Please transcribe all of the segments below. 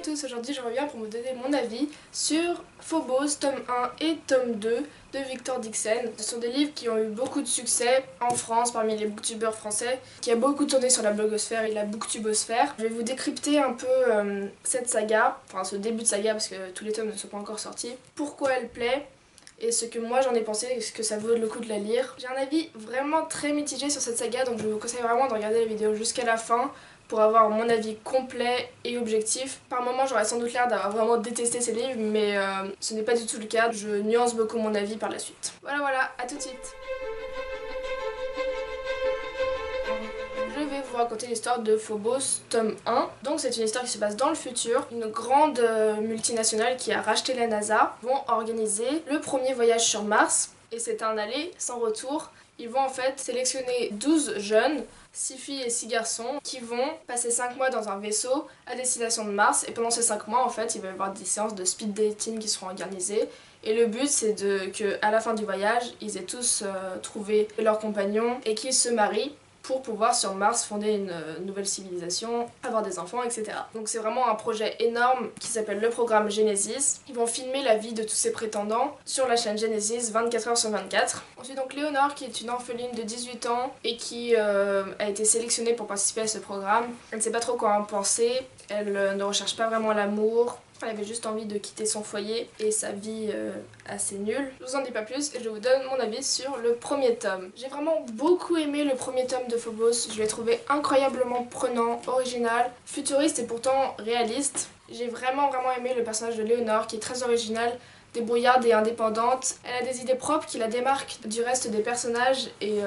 tous, aujourd'hui je reviens pour vous donner mon avis sur Phobos, tome 1 et tome 2 de Victor Dixen. Ce sont des livres qui ont eu beaucoup de succès en France parmi les booktubeurs français, qui a beaucoup tourné sur la blogosphère et la booktubosphère. Je vais vous décrypter un peu cette saga, enfin ce début de saga parce que tous les tomes ne sont pas encore sortis, pourquoi elle plaît et ce que moi j'en ai pensé et ce que ça vaut le coup de la lire. J'ai un avis vraiment très mitigé sur cette saga, donc je vous conseille vraiment de regarder la vidéo jusqu'à la fin pour avoir mon avis complet et objectif. Par moments j'aurais sans doute l'air d'avoir vraiment détesté ces livres, mais ce n'est pas du tout le cas. Je nuance beaucoup mon avis par la suite. Voilà, à tout de suite. Je vais vous raconter l'histoire de Phobos, tome 1. Donc c'est une histoire qui se passe dans le futur. Une grande multinationale qui a racheté la NASA vont organiser le premier voyage sur Mars. Et c'est un aller sans retour. Ils vont en fait sélectionner 12 jeunes, 6 filles et 6 garçons, qui vont passer 5 mois dans un vaisseau à destination de Mars. Et pendant ces 5 mois, en fait, il va y avoir des séances de speed dating qui seront organisées. Et le but, c'est qu'à la fin du voyage, ils aient tous trouvé leur compagnon et qu'ils se marient pour pouvoir sur Mars fonder une nouvelle civilisation, avoir des enfants, etc. Donc c'est vraiment un projet énorme qui s'appelle le programme Genesis. Ils vont filmer la vie de tous ces prétendants sur la chaîne Genesis 24 heures sur 24. Ensuite donc Léonore, qui est une orpheline de 18 ans et qui a été sélectionnée pour participer à ce programme. Elle ne sait pas trop quoi en penser, elle ne recherche pas vraiment l'amour. Elle avait juste envie de quitter son foyer et sa vie assez nulle. Je vous en dis pas plus et je vous donne mon avis sur le premier tome. J'ai vraiment beaucoup aimé le premier tome de Phobos. Je l'ai trouvé incroyablement prenant, original, futuriste et pourtant réaliste. J'ai vraiment aimé le personnage de Léonore qui est très original, débrouillarde et indépendante. Elle a des idées propres qui la démarquent du reste des personnages et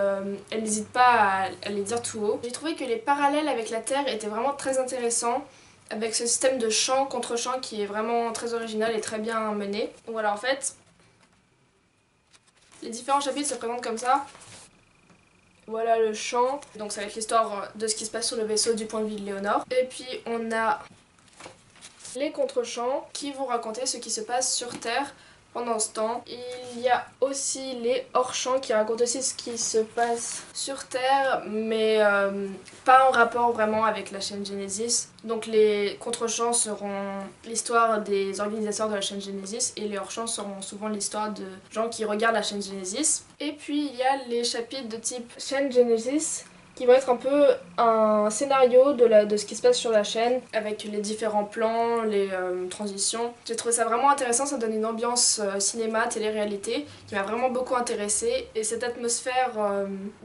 elle n'hésite pas à les dire tout haut. J'ai trouvé que les parallèles avec la Terre étaient vraiment très intéressants, avec ce système de chant contre chant qui est vraiment très original et très bien mené. Donc voilà, en fait, les différents chapitres se présentent comme ça. Voilà le chant, donc ça va être l'histoire de ce qui se passe sur le vaisseau du point de vue de Léonore. Et puis on a les contre-chants qui vont raconter ce qui se passe sur Terre pendant ce temps. Il y a aussi les hors-champs qui racontent aussi ce qui se passe sur Terre, mais pas en rapport vraiment avec la chaîne Genesis. Donc les contre-champs seront l'histoire des organisateurs de la chaîne Genesis et les hors-champs seront souvent l'histoire de gens qui regardent la chaîne Genesis. Et puis il y a les chapitres de type chaîne Genesis qui vont être un peu un scénario de ce qui se passe sur la chaîne avec les différents plans, les transitions. J'ai trouvé ça vraiment intéressant, ça donne une ambiance cinéma, télé-réalité qui m'a vraiment beaucoup intéressée et cette atmosphère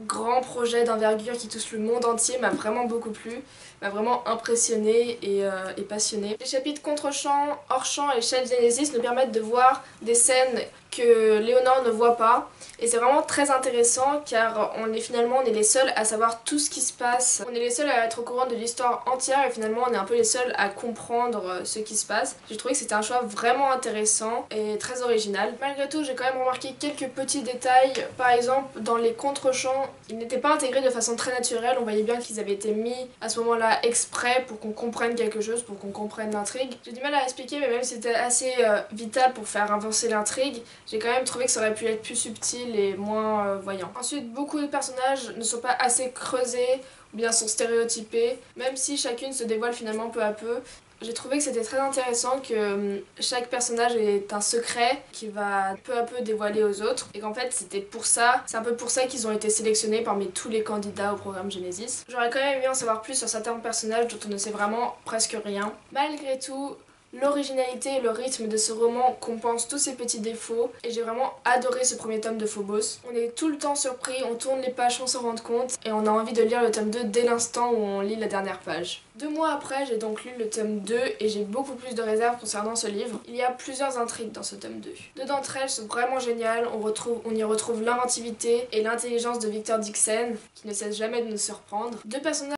grand projet d'envergure qui touche le monde entier m'a vraiment beaucoup plu, m'a vraiment impressionnée et passionnée. Les chapitres contre-champ, hors-champ et chaîne Genesis nous permettent de voir des scènes que Léonore ne voit pas et c'est vraiment très intéressant car on est les seuls à savoir tout ce qui se passe, on est les seuls à être au courant de l'histoire entière et finalement on est un peu les seuls à comprendre ce qui se passe. J'ai trouvé que c'était un choix vraiment intéressant et très original. Malgré tout, j'ai quand même remarqué quelques petits détails. Par exemple, dans les contre-champs, ils n'étaient pas intégrés de façon très naturelle, on voyait bien qu'ils avaient été mis à ce moment-là exprès pour qu'on comprenne quelque chose, pour qu'on comprenne l'intrigue. J'ai du mal à expliquer, mais même si c'était assez vital pour faire avancer l'intrigue, j'ai quand même trouvé que ça aurait pu être plus subtil et moins voyant. Ensuite, beaucoup de personnages ne sont pas assez creusés ou bien sont stéréotypés, même si chacune se dévoile finalement peu à peu. J'ai trouvé que c'était très intéressant que chaque personnage ait un secret qui va peu à peu dévoiler aux autres et qu'en fait c'est un peu pour ça qu'ils ont été sélectionnés parmi tous les candidats au programme Genesis. J'aurais quand même aimé en savoir plus sur certains personnages dont on ne sait vraiment presque rien. Malgré tout, l'originalité et le rythme de ce roman compensent tous ces petits défauts et j'ai vraiment adoré ce premier tome de Phobos. On est tout le temps surpris, on tourne les pages sans s'en rendre compte et on a envie de lire le tome 2 dès l'instant où on lit la dernière page. 2 mois après, j'ai donc lu le tome 2 et j'ai beaucoup plus de réserves concernant ce livre. Il y a plusieurs intrigues dans ce tome 2. Deux d'entre elles sont vraiment géniales, on y retrouve l'inventivité et l'intelligence de Victor Dixen qui ne cesse jamais de nous surprendre. Deux personnages